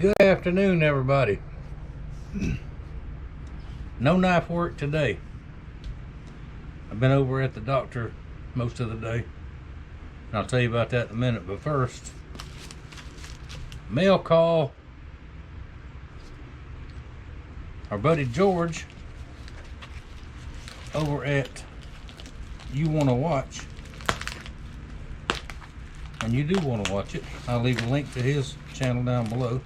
Good afternoon, everybody. No knife work today. I've been over at the doctor most of the day, and I'll tell you about that in a minute. But first, mail call. Our buddy George over at You Wanna Watch, and you do want to watch it. I'll leave a link to his channel down below.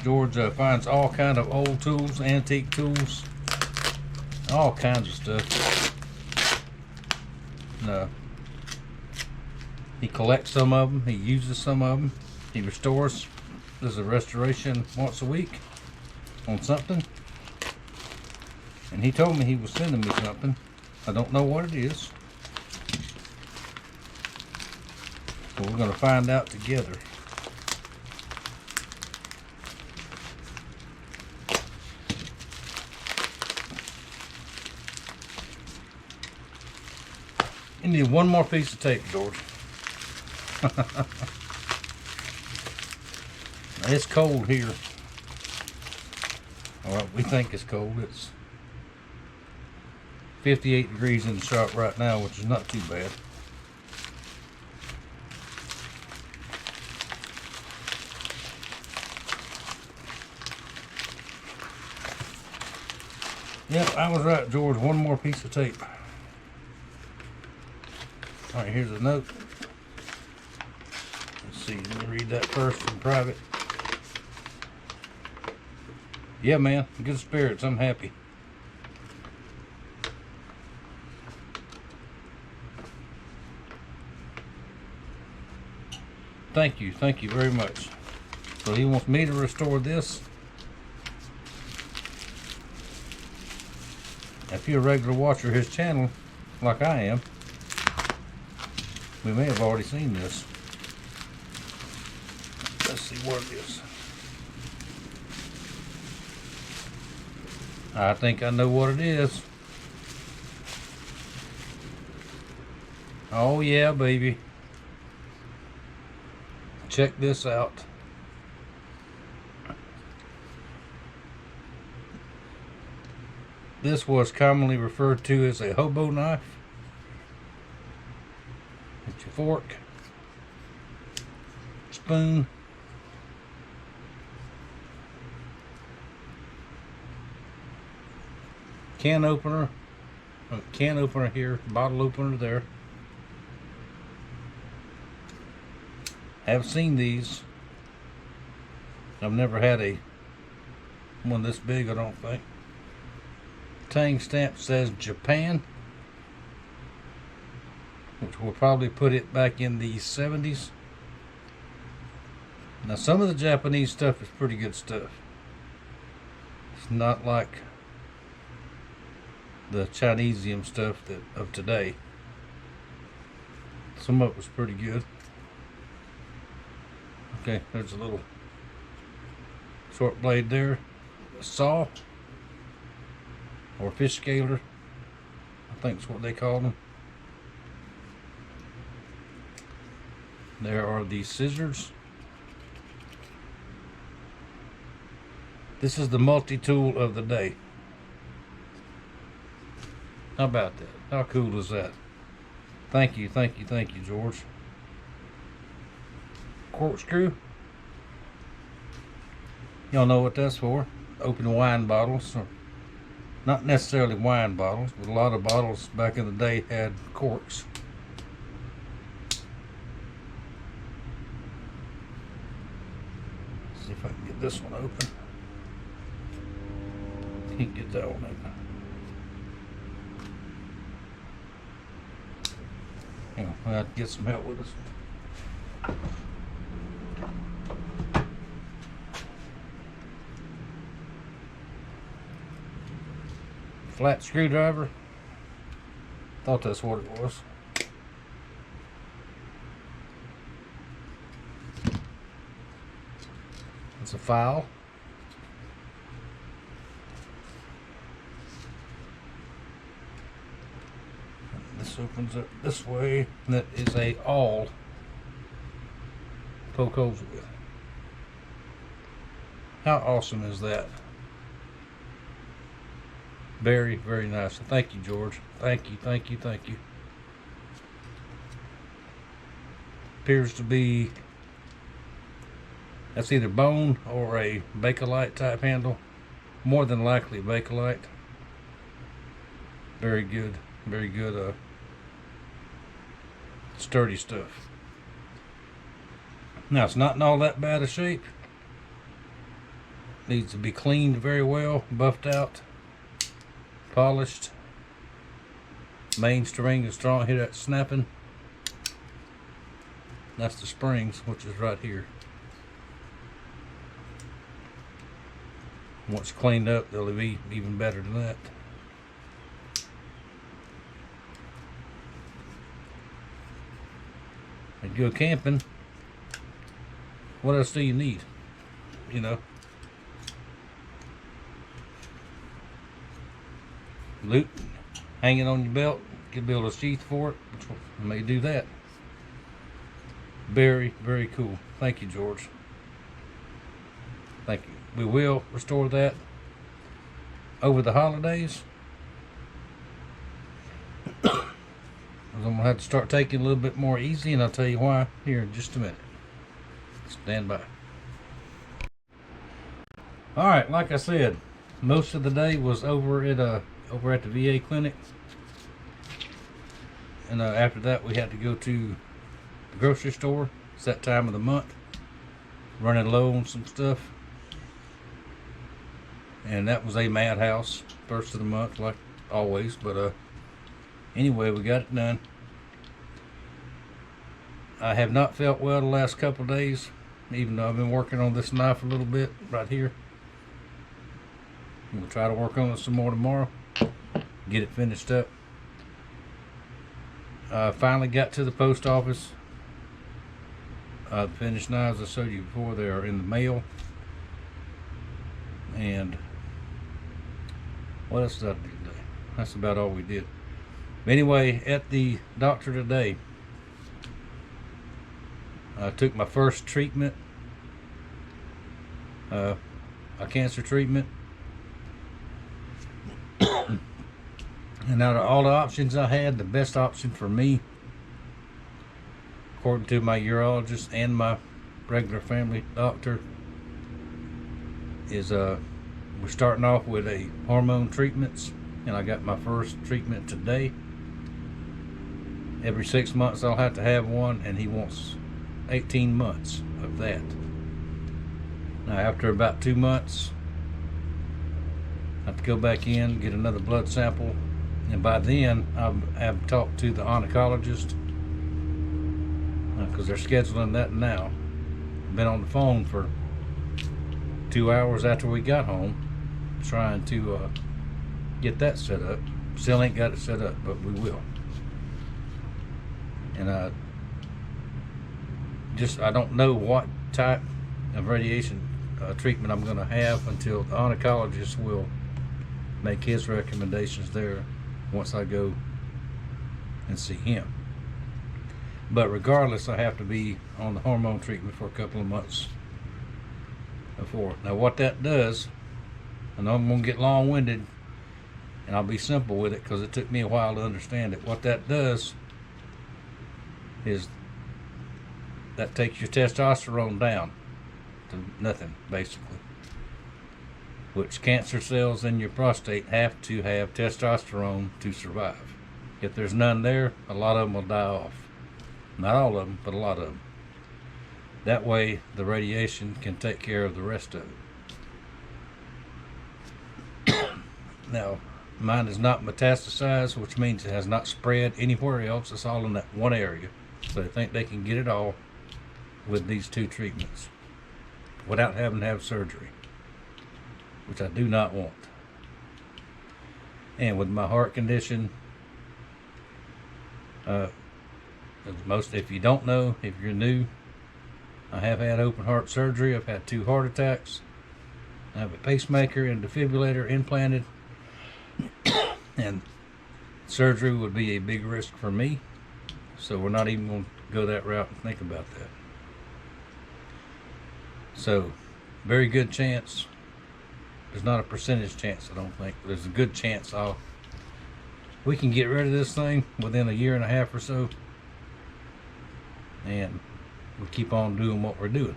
George finds all kind of old tools, antique tools, all kinds of stuff. No, he collects some of them. He uses some of them. He restores. There's a restoration once a week on something, and he told me he was sending me something. I don't know what it is, so we're going to find out together. You need one more piece of tape, George. It's cold here. Well, we think it's cold. It's 58 degrees in the shop right now, which is not too bad. Yep, I was right, George. One more piece of tape. All right, here's a note. Let's see, let me read that first in private. Yeah, man, good spirits. I'm happy. Thank you very much. So he wants me to restore this. If you're a regular watcher of his channel, like I am, we may have already seen this. Let's see what it is. I think I know what it is. Oh yeah, baby. Check this out. This was commonly referred to as a hobo knife. It's your fork, spoon, can opener here, bottle opener there. Have seen these. I've never had a one this big, I don't think. Tang stamp says Japan, which will probably put it back in the 70s. Now some of the Japanese stuff is pretty good stuff. It's not like the Chinesium stuff that of today. Some of it was pretty good. Okay, there's a little short blade there. A saw or fish scaler, I think is what they call them. There are these scissors. This is the multi-tool of the day. How about that? How cool is that? Thank you, George. Corkscrew. Y'all know what that's for. Open wine bottles, or not necessarily wine bottles, but a lot of bottles back in the day had corks. Let's see if I can get this one open. Can't get that one open. Hang on, I'll have to get some help with this. Flat screwdriver. Thought that's what it was. It's a file. This opens up this way, and that is a awl. poke holes with. How awesome is that? Very, very nice. Thank you, George. Thank you, thank you, thank you. Appears to be, that's either bone or a Bakelite type handle. More than likely Bakelite. Very good, very good, sturdy stuff. Now, it's not in all that bad a shape. Needs to be cleaned very well, buffed out, polished. Main string is strong. Hear that snapping? That's the springs, which is right here. Once cleaned up, they'll be even better than that. And go camping. What else do you need? You know, loot hanging on your belt. Could build a sheath for it, which I may do that. Very, very cool. Thank you, George. Thank you. We will restore that over the holidays. I'm gonna have to start taking a little bit more easy, and I'll tell you why here in just a minute. Stand by. All right, like I said, most of the day was over at the VA clinic, and after that we had to go to the grocery store. It's that time of the month, running low on some stuff, and that was a madhouse first of the month, like always. But anyway, we got it done. I have not felt well the last couple of days, even though I've been working on this knife a little bit right here. We'll try to work on it some more tomorrow, get it finished up. Finally got to the post office. The finished knives I showed you before, they are in the mail. And what else did I do today? That's about all we did. But anyway, at the doctor today, I took my first treatment, a cancer treatment. And out of all the options I had, the best option for me, according to my urologist and my regular family doctor, is we're starting off with a hormone treatments, and I got my first treatment today. Every 6 months I'll have to have one, and he wants 18 months of that. Now after about 2 months, I have to go back in, get another blood sample, and by then I've talked to the oncologist, because they're scheduling that now. Been on the phone for 2 hours after we got home, trying to get that set up. Still ain't got it set up, but we will. And I don't know what type of radiation treatment I'm going to have until the oncologist will make his recommendations there once I go and see him. But regardless, I have to be on the hormone treatment for a couple of months before. Now what that does, I know I'm going to get long-winded, and I'll be simple with it because it took me a while to understand it. What that does is that takes your testosterone down to nothing, basically. Which cancer cells in your prostate have to have testosterone to survive. If there's none there, a lot of them will die off. Not all of them, but a lot of them. That way, the radiation can take care of the rest of it. Now, mine is not metastasized, which means it has not spread anywhere else. It's all in that one area. So they think they can get it all with these 2 treatments without having to have surgery, which I do not want. And with my heart condition, if you don't know, if you're new, I have had open heart surgery. I've had 2 heart attacks. I have a pacemaker and defibrillator implanted, and surgery would be a big risk for me, so we're not even going to go that route and think about that. So, very good chance. There's not a percentage chance, I don't think. But there's a good chance we can get rid of this thing within a year and a half or so. And we keep on doing what we're doing.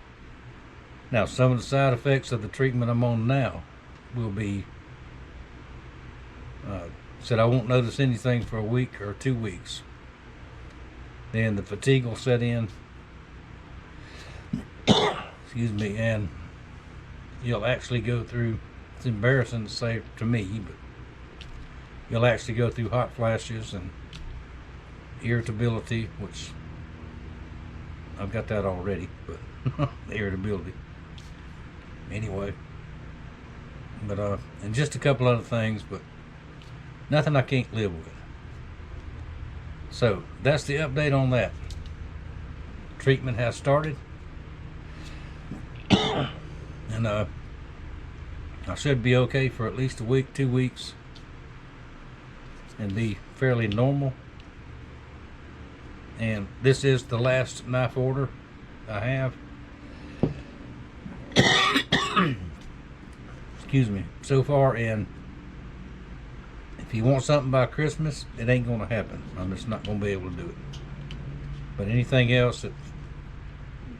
Now, some of the side effects of the treatment I'm on now will be, said I won't notice anything for a week or 2 weeks. Then the fatigue will set in. Excuse me, and you'll actually go through, it's embarrassing to say to me, but you'll actually go through hot flashes and irritability, which I've got that already, but irritability. Anyway, but and just a couple other things, but nothing I can't live with. So that's the update on that. Treatment has started, and I should be okay for at least a week, 2 weeks, and be fairly normal. And this is the last knife order I have. Excuse me, so far. And if you want something by Christmas, it ain't gonna happen. I'm just not gonna be able to do it. But anything else,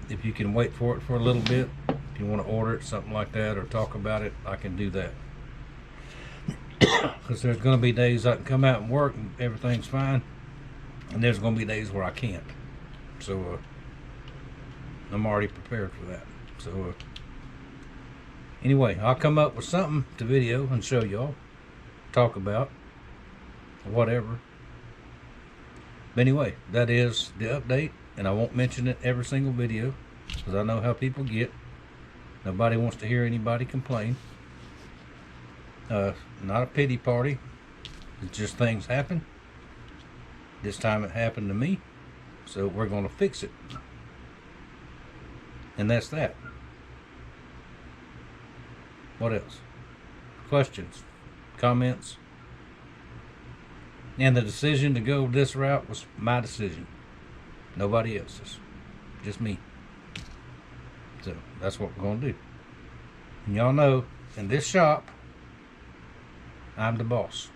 if you can wait for it for a little bit, if you want to order it, something like that, or talk about it, I can do that. Because there's going to be days I can come out and work and everything's fine, and there's going to be days where I can't. So I'm already prepared for that. So anyway, I'll come up with something to video and show y'all, talk about, whatever. But anyway, that is the update, and I won't mention it every single video because I know how people get. Nobody wants to hear anybody complain. Not a pity party. It's just things happen. This time it happened to me, so we're going to fix it. And that's that. What else? Questions? Comments? And the decision to go this route was my decision. Nobody else's. Just me. So that's what we're going to do. And y'all know, in this shop, I'm the boss.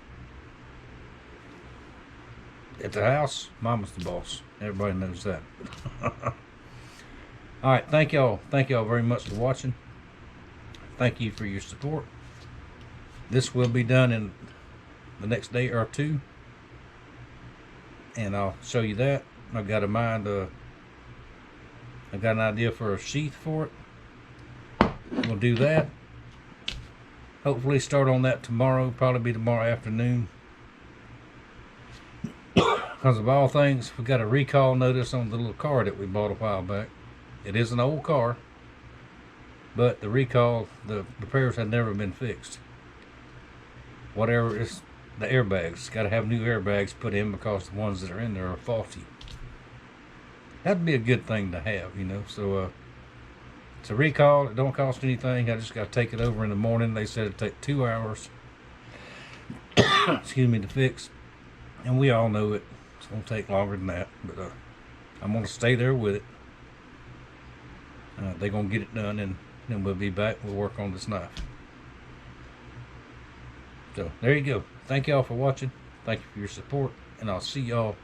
At the house, Mama's the boss. Everybody knows that. Alright, thank y'all. Thank y'all very much for watching. Thank you for your support. This will be done in the next day or two, and I'll show you that. I've got in mind, I've got an idea for a sheath for it. We'll do that. Hopefully start on that tomorrow, probably be tomorrow afternoon. Because of all things, we got a recall notice on the little car that we bought a while back. It is an old car, but the recall, the repairs had never been fixed. Whatever, it's the airbags. Got to have new airbags put in because the ones that are in there are faulty. That'd be a good thing to have, you know. So it's a recall. It don't cost anything. I just got to take it over in the morning. They said it'd take 2 hours. Excuse me, to fix. And we all know it. It's gonna take longer than that. But I'm gonna stay there with it. They're gonna get it done, and then we'll be back. We'll work on this knife. So there you go. Thank y'all for watching. Thank you for your support, and I'll see y'all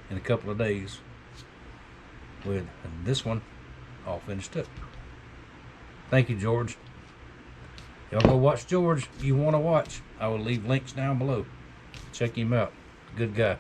in a couple of days with this one all finished up. Thank you, George. Y'all go watch George if you want to watch. I will leave links down below. Check him out. Good guy.